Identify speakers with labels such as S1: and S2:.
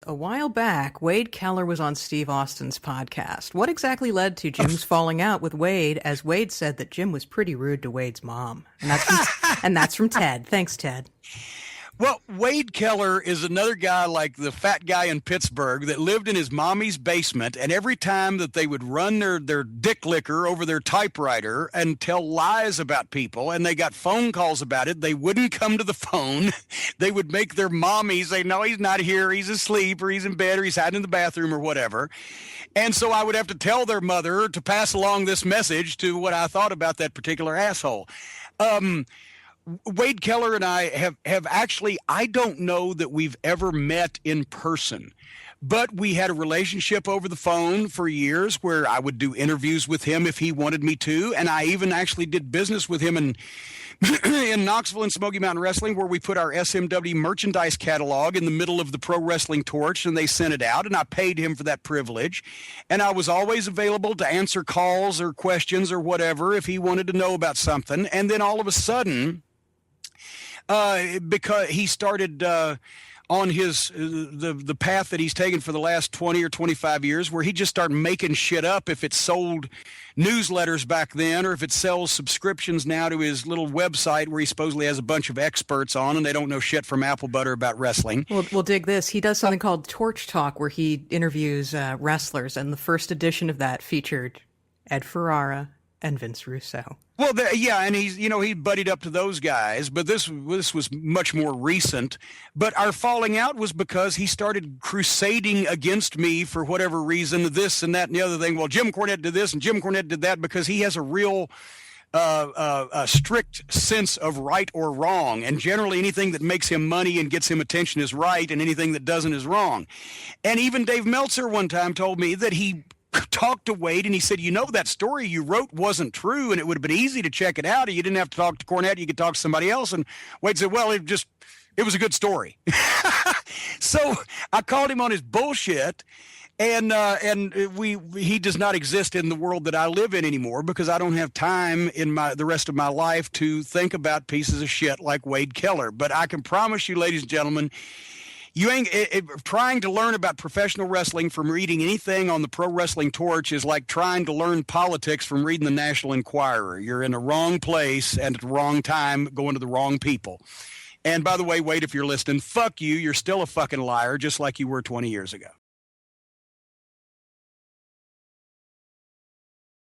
S1: A while back, Wade Keller was on Steve Austin's podcast. What exactly led to Jim's falling out with Wade, as Wade said that Jim was pretty rude to Wade's mom? And that's from Ted. Thanks, Ted.
S2: Well, Wade Keller is another guy like the fat guy in Pittsburgh that lived in his mommy's basement, and every time that they would run their dick liquor over their typewriter and tell lies about people, and they got phone calls about it, they wouldn't come to the phone. They would make their mommy say, no, he's not here, he's asleep, or he's in bed, or he's hiding in the bathroom, or whatever. And so I would have to tell their mother to pass along this message to what I thought about that particular asshole. Wade Keller and I have actually, I don't know that we've ever met in person, but we had a relationship over the phone for years where I would do interviews with him if he wanted me to. And I even actually did business with him in Knoxville and Smoky Mountain Wrestling, where we put our SMW merchandise catalog in the middle of the Pro Wrestling Torch, and they sent it out, and I paid him for that privilege. And I was always available to answer calls or questions or whatever if he wanted to know about something. And then all of a sudden, because he started on his the path that he's taken for the last 20 or 25 years, where he just started making shit up if it sold newsletters back then, or if it sells subscriptions now to his little website where he supposedly has a bunch of experts on and they don't know shit from apple butter about wrestling.
S1: We'll dig this. He does something called Torch Talk, where he interviews wrestlers, and the first edition of that featured Ed Ferrara and Vince Russo.
S2: Well, yeah, and he buddied up to those guys, but this was much more recent. But our falling out was because he started crusading against me for whatever reason, this and that and the other thing. Well, Jim Cornette did this and Jim Cornette did that, because he has a real a strict sense of right or wrong. And generally anything that makes him money and gets him attention is right, and anything that doesn't is wrong. And even Dave Meltzer one time told me that he talked to Wade and he said, that story you wrote wasn't true, and it would have been easy to check it out. You didn't have to talk to Cornette. You could talk to somebody else. And Wade said, well, it was a good story. So I called him on his bullshit, and he does not exist in the world that I live in anymore, because I don't have time in the rest of my life to think about pieces of shit like Wade Keller. But I can promise you, ladies and gentlemen, you ain't trying to learn about professional wrestling from reading anything on the Pro Wrestling Torch is like trying to learn politics from reading the National Enquirer. You're in the wrong place and at the wrong time, going to the wrong people. And by the way, Wade, if you're listening, fuck you. You're still a fucking liar, just like you were 20 years ago.